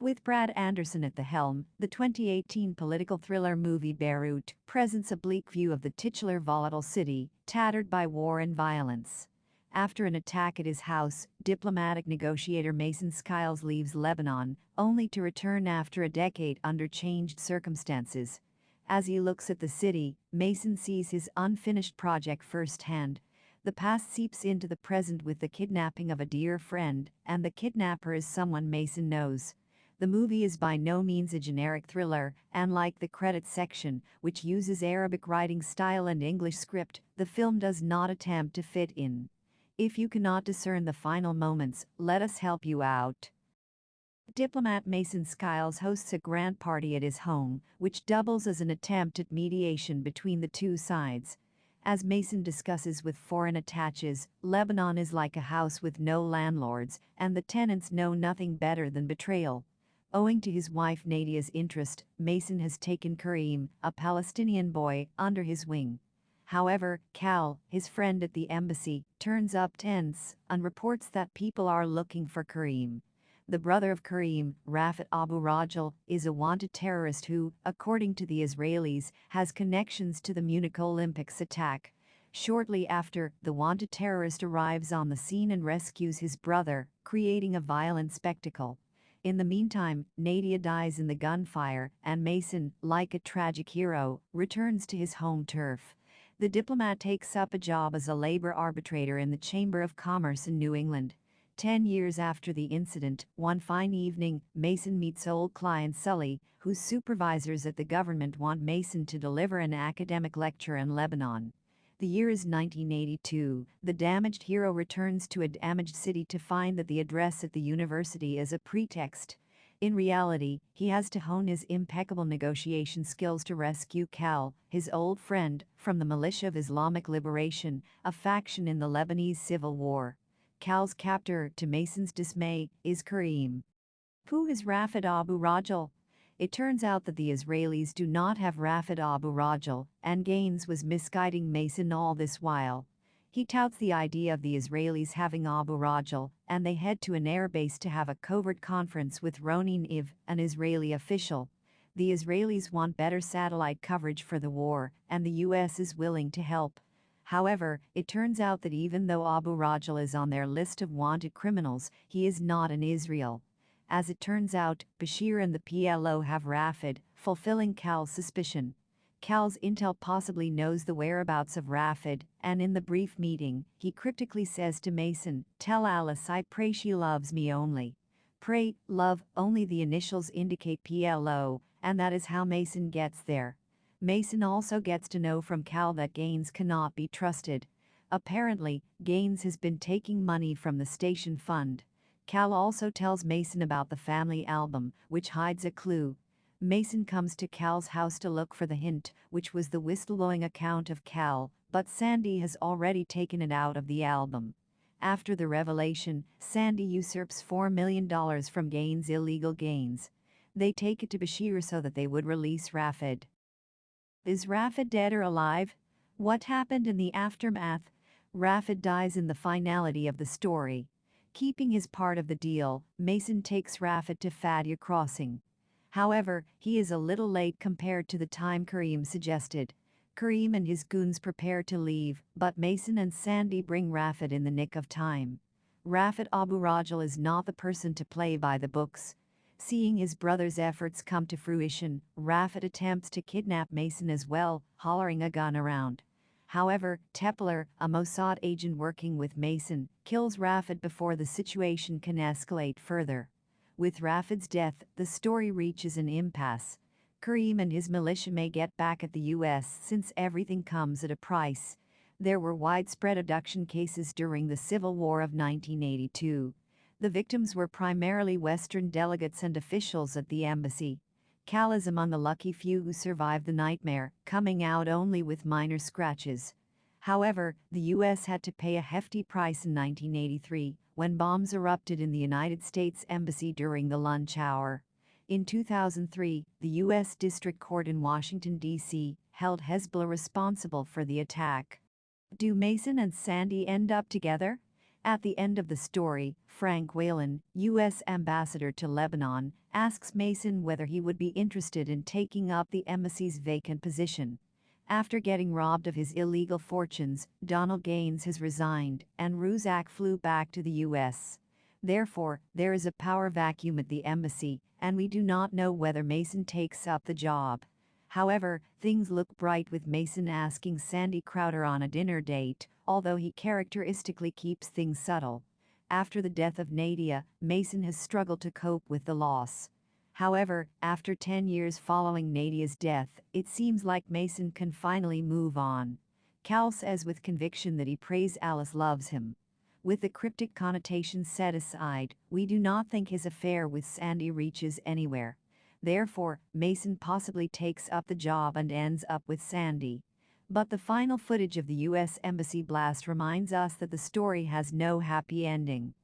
With Brad Anderson at the helm, the 2018 political thriller movie Beirut presents a bleak view of the titular volatile city, tattered by war and violence. After an attack at his house, diplomatic negotiator Mason Skiles leaves Lebanon, only to return after a decade under changed circumstances. As he looks at the city, Mason sees his unfinished project firsthand. The past seeps into the present with the kidnapping of a dear friend, and the kidnapper is someone Mason knows. The movie is by no means a generic thriller, and like the credits section, which uses Arabic writing style and English script, the film does not attempt to fit in. If you cannot discern the final moments, let us help you out. Diplomat Mason Skiles hosts a grand party at his home, which doubles as an attempt at mediation between the two sides. As Mason discusses with foreign attaches, Lebanon is like a house with no landlords, and the tenants know nothing better than betrayal. Owing to his wife Nadia's interest, Mason has taken Kareem, a Palestinian boy, under his wing. However, Cal, his friend at the embassy, turns up tense and reports that people are looking for Kareem. The brother of Kareem, Rafid Abu Rajal, is a wanted terrorist who, according to the Israelis, has connections to the Munich Olympics attack. Shortly after, the wanted terrorist arrives on the scene and rescues his brother, creating a violent spectacle. In the meantime, Nadia dies in the gunfire, and Mason, like a tragic hero, returns to his home turf. The diplomat takes up a job as a labor arbitrator in the Chamber of Commerce in New England. 10 years after the incident, one fine evening, Mason meets old client Sully, whose supervisors at the government want Mason to deliver an academic lecture in Lebanon. The year is 1982. The damaged hero returns to a damaged city to find that the address at the university is a pretext. In reality, he has to hone his impeccable negotiation skills to rescue Cal, his old friend, from the Militia of Islamic Liberation, a faction in the Lebanese civil war. Cal's captor, to Mason's dismay, is Kareem. Who is Rafid Abu Rajal? It turns out that the Israelis do not have Rafid Abu Rajal, and Gaines was misguiding Mason all this while. He touts the idea of the Israelis having Abu Rajal, and they head to an airbase to have a covert conference with Ronin Iv, an Israeli official. The Israelis want better satellite coverage for the war, and the US is willing to help. However, it turns out that even though Abu Rajal is on their list of wanted criminals, he is not in Israel. As it turns out, Bashir and the PLO have Rafid, fulfilling Cal's suspicion. Cal's intel possibly knows the whereabouts of Rafid, and in the brief meeting, he cryptically says to Mason, "Tell Alice I pray she loves me only." Pray, love, only the initials indicate PLO, and that is how Mason gets there. Mason also gets to know from Cal that Gaines cannot be trusted. Apparently, Gaines has been taking money from the station fund. Cal also tells Mason about the family album, which hides a clue. Mason comes to Cal's house to look for the hint, which was the whistleblowing account of Cal, but Sandy has already taken it out of the album. After the revelation, Sandy usurps $4 million from Gaines' illegal gains. They take it to Bashir so that they would release Rafid. Is Rafid dead or alive? What happened in the aftermath? Rafid dies in the finality of the story. Keeping his part of the deal, Mason takes Rafid to Fadia Crossing. However, he is a little late compared to the time Kareem suggested. Kareem and his goons prepare to leave, but Mason and Sandy bring Rafid in the nick of time. Rafid Abu Rajal is not the person to play by the books. Seeing his brother's efforts come to fruition, Rafid attempts to kidnap Mason as well, hollering a gun around. However, Tepler, a Mossad agent working with Mason, kills Rafid before the situation can escalate further. With Rafid's death, the story reaches an impasse. Kareem and his militia may get back at the US since everything comes at a price. There were widespread abduction cases during the Civil War of 1982. The victims were primarily Western delegates and officials at the embassy. Cal is among the lucky few who survived the nightmare, coming out only with minor scratches. However, the US had to pay a hefty price in 1983 when bombs erupted in the United States Embassy during the lunch hour. In 2003, the U.S. District Court in Washington, D.C., held Hezbollah responsible for the attack. Do Mason and Sandy end up together? At the end of the story, Frank Whalen, U.S. ambassador to Lebanon, asks Mason whether he would be interested in taking up the embassy's vacant position. After getting robbed of his illegal fortunes, Donald Gaines has resigned, and Ruzak flew back to the U.S. Therefore, there is a power vacuum at the embassy, and we do not know whether Mason takes up the job. However, things look bright with Mason asking Sandy Crowder on a dinner date, although he characteristically keeps things subtle. After the death of Nadia, Mason has struggled to cope with the loss. However, after 10 years following Nadia's death, it seems like Mason can finally move on. Cal says with conviction that he prays Alice loves him. With the cryptic connotations set aside, we do not think his affair with Sandy reaches anywhere. Therefore, Mason possibly takes up the job and ends up with Sandy. But the final footage of the U.S. Embassy blast reminds us that the story has no happy ending.